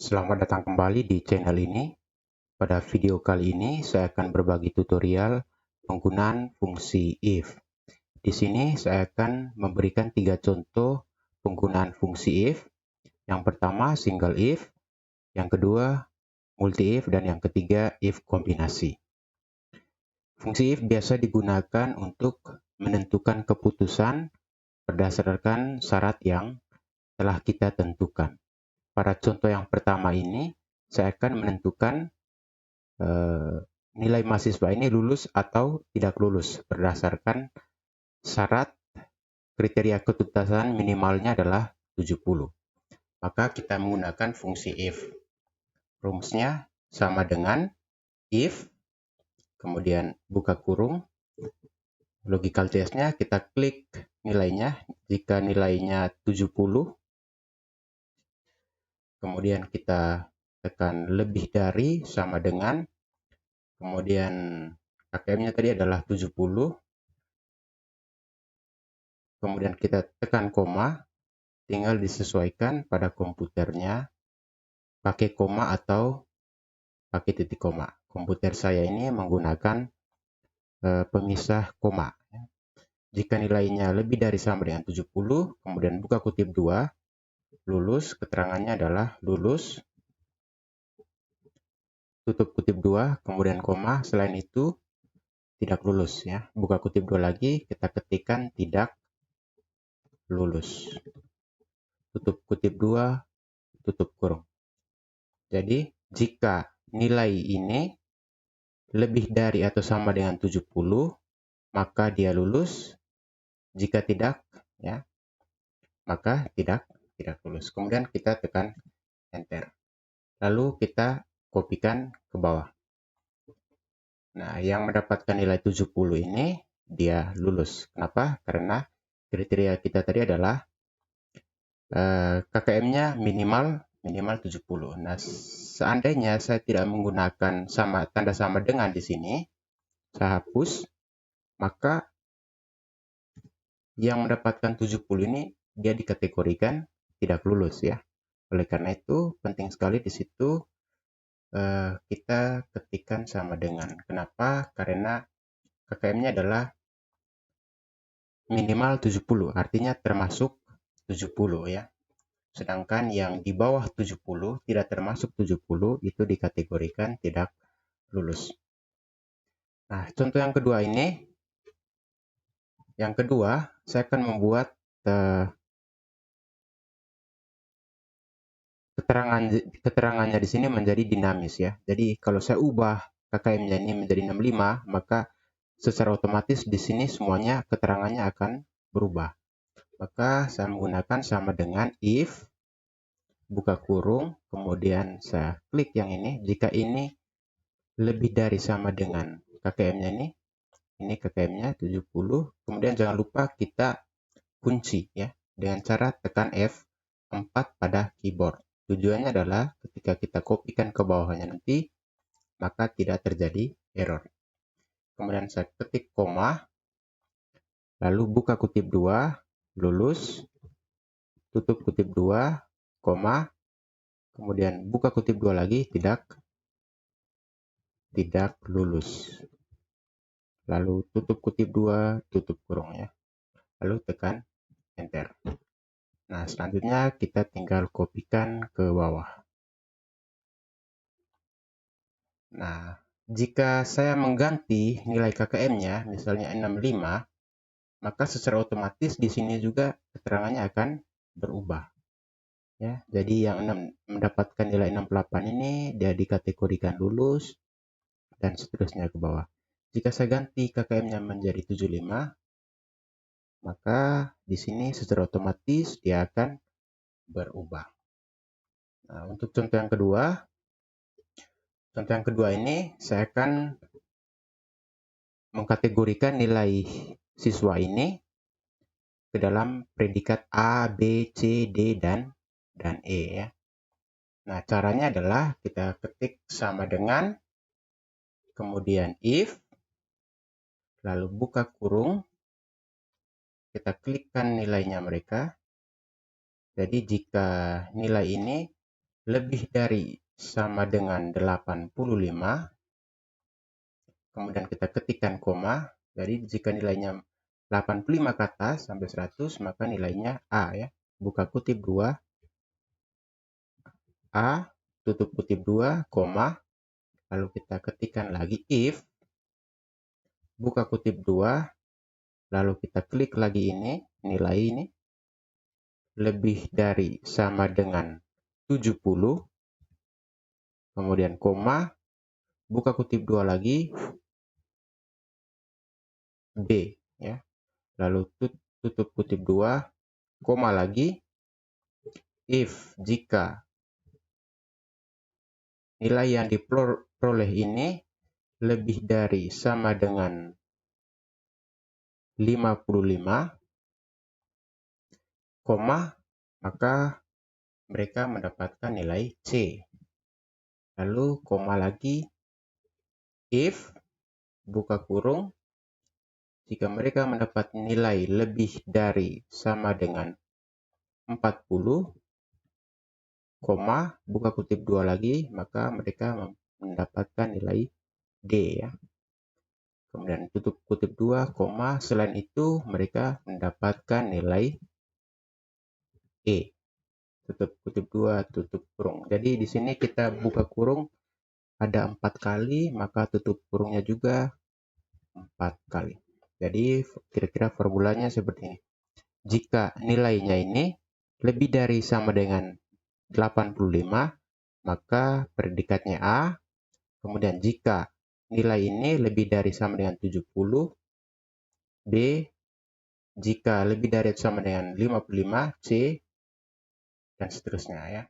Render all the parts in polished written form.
Selamat datang kembali di channel ini. Pada video kali ini saya akan berbagi tutorial penggunaan fungsi if. Di sini saya akan memberikan 3 contoh penggunaan fungsi if. Yang pertama single if, yang kedua multi if, dan yang ketiga if kombinasi. Fungsi if biasa digunakan untuk menentukan keputusan berdasarkan syarat yang telah kita tentukan. Pada contoh yang pertama ini, saya akan menentukan nilai mahasiswa ini lulus atau tidak lulus berdasarkan syarat kriteria ketuntasan minimalnya adalah 70. Maka kita menggunakan fungsi if. Rumusnya sama dengan if, kemudian buka kurung, logical test-nya kita klik nilainya. Jika nilainya 70, kemudian kita tekan lebih dari sama dengan, kemudian KKM-nya tadi adalah 70, kemudian kita tekan koma, tinggal disesuaikan pada komputernya pakai koma atau pakai titik koma. Komputer saya ini menggunakan pemisah koma. Jika nilainya lebih dari sama dengan 70, kemudian buka kutip 2, lulus, keterangannya adalah lulus, tutup kutip 2, kemudian koma, selain itu tidak lulus ya. Buka kutip 2 lagi, kita ketikkan tidak lulus. Tutup kutip 2, tutup kurung. Jadi, jika nilai ini lebih dari atau sama dengan 70, maka dia lulus. Jika tidak, ya, maka tidak lulus. Kemudian kita tekan enter. Lalu kita kopikan ke bawah. Nah, yang mendapatkan nilai 70 ini dia lulus. Kenapa? Karena kriteria kita tadi adalah KKM-nya minimal 70. Nah, seandainya saya tidak menggunakan tanda sama dengan di sini, saya hapus, maka yang mendapatkan 70 ini dia dikategorikan tidak lulus ya. Oleh karena itu penting sekali di situ kita ketikkan sama dengan. Kenapa? Karena KKM-nya adalah minimal 70, artinya termasuk 70 ya. Sedangkan yang di bawah 70 tidak termasuk 70 itu dikategorikan tidak lulus. Nah, contoh yang kedua ini, saya akan membuat keterangannya di sini menjadi dinamis ya. Jadi kalau saya ubah KKM-nya ini menjadi 65, maka secara otomatis di sini semuanya keterangannya akan berubah. Maka saya menggunakan sama dengan if, buka kurung, kemudian saya klik yang ini. Jika ini lebih dari sama dengan KKM-nya ini KKM-nya 70, kemudian jangan lupa kita kunci ya dengan cara tekan F4 pada keyboard. Tujuannya adalah ketika kita kopikan ke bawahnya nanti, maka tidak terjadi error. Kemudian saya ketik koma, lalu buka kutip 2, lulus, tutup kutip 2, koma, kemudian buka kutip 2 lagi, tidak lulus. Lalu tutup kutip 2, tutup kurung ya. Lalu tekan enter. Nah, selanjutnya kita tinggal kopikan ke bawah. Nah, jika saya mengganti nilai KKM-nya, misalnya 65, maka secara otomatis di sini juga keterangannya akan berubah. Ya, jadi yang mendapatkan nilai 68 ini dia dikategorikan lulus dan seterusnya ke bawah. Jika saya ganti KKM-nya menjadi 75, maka di sini secara otomatis dia akan berubah. Nah, untuk contoh yang kedua ini saya akan mengkategorikan nilai siswa ini ke dalam predikat A, B, C, D, dan E ya. Nah, caranya adalah kita ketik sama dengan, kemudian if, lalu buka kurung, kita klikkan nilainya mereka. Jadi jika nilai ini lebih dari sama dengan 85, kemudian kita ketikkan koma. Jadi jika nilainya 85 ke atas sampai 100, maka nilainya A ya. Buka kutip 2, A, tutup kutip 2, koma. Lalu kita ketikkan lagi if, buka kutip 2, lalu kita klik lagi ini, nilai ini, lebih dari sama dengan 70, kemudian koma, buka kutip 2 lagi, B ya. Lalu tutup kutip 2, koma lagi, if jika nilai yang diperoleh ini lebih dari sama dengan 55, koma, maka mereka mendapatkan nilai C. Lalu koma lagi, if, buka kurung, jika mereka mendapat nilai lebih dari sama dengan 40, koma, buka kutip 2 lagi, maka mereka mendapatkan nilai D ya. Kemudian tutup kutip 2, koma, selain itu mereka mendapatkan nilai E. Tutup kutip 2, tutup kurung. Jadi di sini kita buka kurung ada 4 kali, maka tutup kurungnya juga 4 kali. Jadi kira-kira formulanya seperti ini. Jika nilainya ini lebih dari sama dengan 85, maka predikatnya A. Kemudian jika nilai ini lebih dari sama dengan 70, B. Jika lebih dari sama dengan 55, C. Dan seterusnya ya.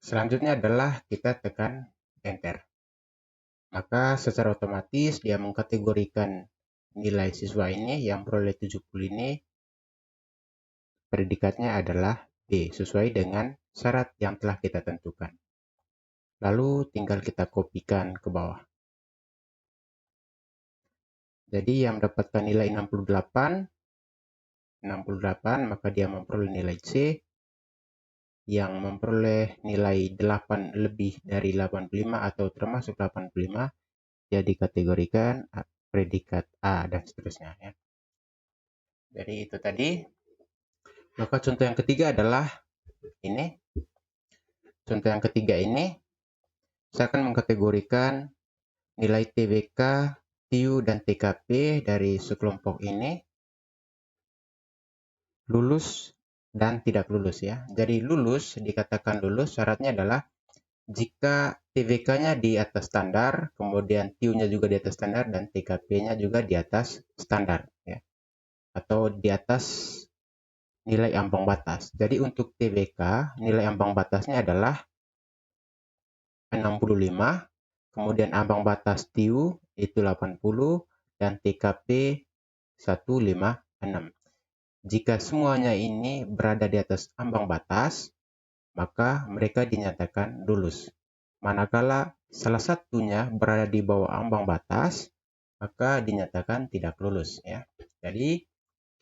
Selanjutnya adalah kita tekan enter. Maka secara otomatis dia mengkategorikan nilai siswa ini yang peroleh 70 ini predikatnya adalah B sesuai dengan syarat yang telah kita tentukan. Lalu tinggal kita kopikan ke bawah. Jadi yang mendapatkan nilai 68, maka dia memperoleh nilai C. Yang memperoleh nilai 8 lebih dari 85 atau termasuk 85, dia dikategorikan predikat A dan seterusnya ya. Jadi itu tadi. Maka contoh yang ketiga adalah ini. Contoh yang ketiga ini saya akan mengkategorikan nilai TBK, TIU, dan TKP dari sekelompok ini lulus dan tidak lulus ya. Jadi lulus, dikatakan lulus, syaratnya adalah jika TBK-nya di atas standar, kemudian TIU-nya juga di atas standar, dan TKP-nya juga di atas standar ya. Atau di atas nilai ambang batas. Jadi untuk TBK, nilai ambang batasnya adalah 65, kemudian ambang batas TIU itu 80, dan TKP 156. Jika semuanya ini berada di atas ambang batas, maka mereka dinyatakan lulus. Manakala salah satunya berada di bawah ambang batas, maka dinyatakan tidak lulus ya. Jadi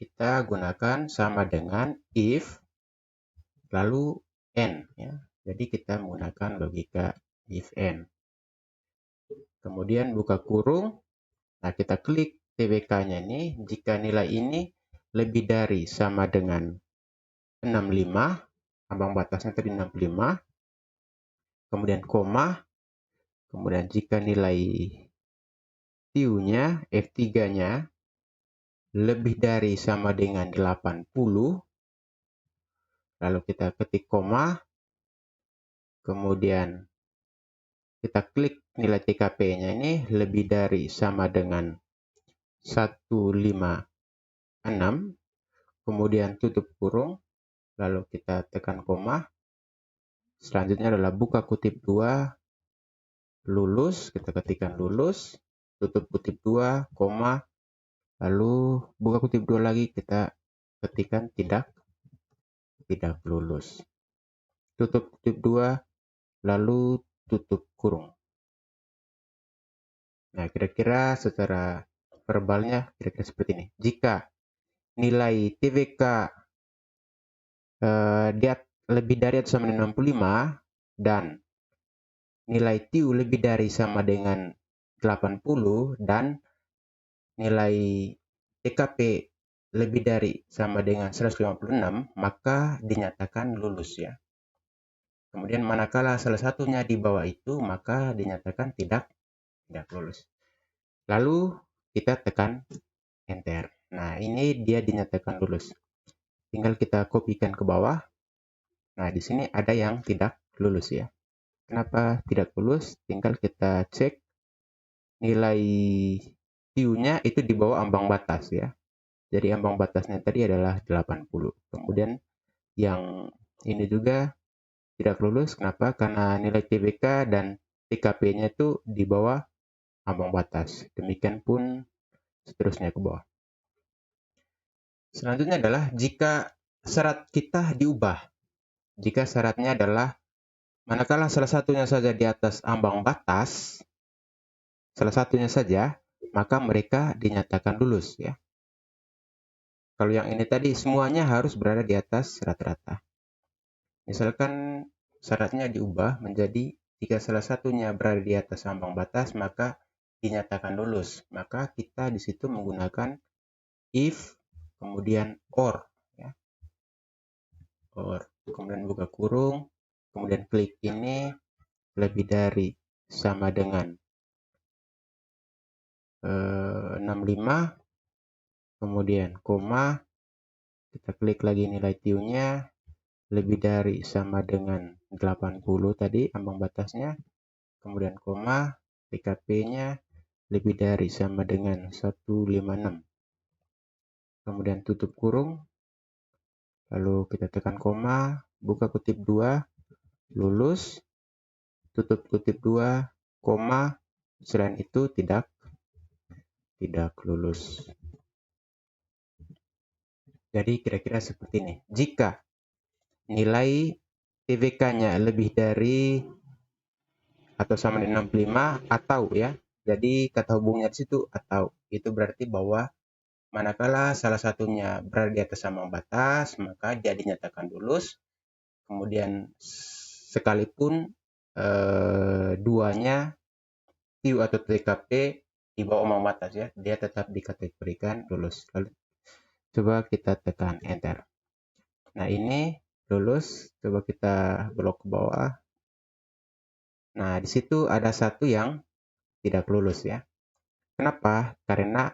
kita gunakan sama dengan if lalu n ya. Jadi kita menggunakan logika if n. Kemudian buka kurung. Nah, kita klik TBK-nya ini. Jika nilai ini lebih dari sama dengan 65, ambang batasnya tadi 65, kemudian koma, kemudian jika nilai TIU-nya, F3-nya lebih dari sama dengan 80, lalu kita ketik koma, kemudian kita klik nilai TKP-nya ini lebih dari sama dengan 156, kemudian tutup kurung, lalu kita tekan koma. Selanjutnya adalah buka kutip 2, lulus, kita ketikkan lulus, tutup kutip 2, koma, lalu buka kutip 2 lagi, kita ketikkan tidak lulus. Tutup kutip 2, lalu tutup kurung. Nah, kira-kira secara verbalnya kira-kira seperti ini. Jika nilai TBK lebih dari atau sama dengan 65 dan nilai TIU lebih dari sama dengan 80 dan nilai TKP lebih dari sama dengan 156, maka dinyatakan lulus ya. Kemudian manakala salah satunya di bawah itu, maka dinyatakan tidak lulus. Lalu kita tekan enter. Nah, ini dia dinyatakan lulus. Tinggal kita kopikan ke bawah. Nah, di sini ada yang tidak lulus ya. Kenapa tidak lulus? Tinggal kita cek nilai TIU-nya itu di bawah ambang batas ya. Jadi ambang batasnya tadi adalah 80. Kemudian yang ini juga tidak lulus. Kenapa? Karena nilai TBK dan TKP-nya itu di bawah ambang batas. Demikian pun seterusnya ke bawah. Selanjutnya adalah jika syarat kita diubah. Jika syaratnya adalah manakala salah satunya saja di atas ambang batas, salah satunya saja, maka mereka dinyatakan lulus ya. Kalau yang ini tadi semuanya harus berada di atas rata-rata. Misalkan syaratnya diubah menjadi jika salah satunya berada di atas ambang batas, maka dinyatakan lulus. Maka kita di situ menggunakan if, kemudian or. Ya. Or. Kemudian buka kurung, kemudian klik ini lebih dari sama dengan 65, kemudian koma, kita klik lagi nilai TIU-nya, lebih dari sama dengan 80 tadi ambang batasnya, kemudian koma, TKP-nya lebih dari sama dengan 156, kemudian tutup kurung, lalu kita tekan koma, buka kutip 2, lulus, tutup kutip 2, koma, selain itu tidak lulus. Jadi kira-kira seperti ini. Jika nilai TVK-nya lebih dari atau sama dengan 65 atau ya. Jadi kata hubungnya di situ atau. Itu berarti bahwa manakala salah satunya berada di atas ambang batas, maka dia dinyatakan lulus. Kemudian sekalipun duanya TIU atau TKP di bawah ambang batas ya, dia tetap dikategorikan lulus. Lalu coba kita tekan enter. Nah, ini lulus. Coba kita blok ke bawah. Nah, di situ ada satu yang tidak lulus ya. Kenapa? Karena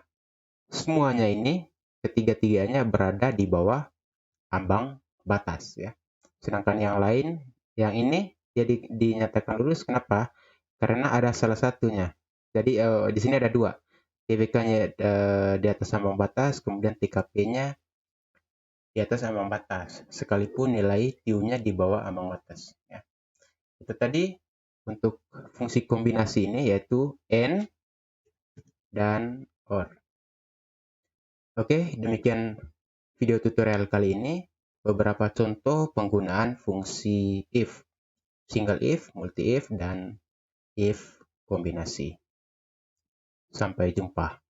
semuanya ini ketiga-tiganya berada di bawah ambang batas ya. Sedangkan yang lain, yang ini jadi dinyatakan lulus. Kenapa? Karena ada salah satunya. Jadi di sini ada dua. TBK-nya di atas ambang batas, kemudian TKP-nya di atas ambang batas, sekalipun nilai TIU-nya di bawah ambang batas. Ya. Itu tadi untuk fungsi kombinasi ini yaitu AND dan OR. Oke, demikian video tutorial kali ini. Beberapa contoh penggunaan fungsi if, single if, multi if, dan if kombinasi. Sampai jumpa.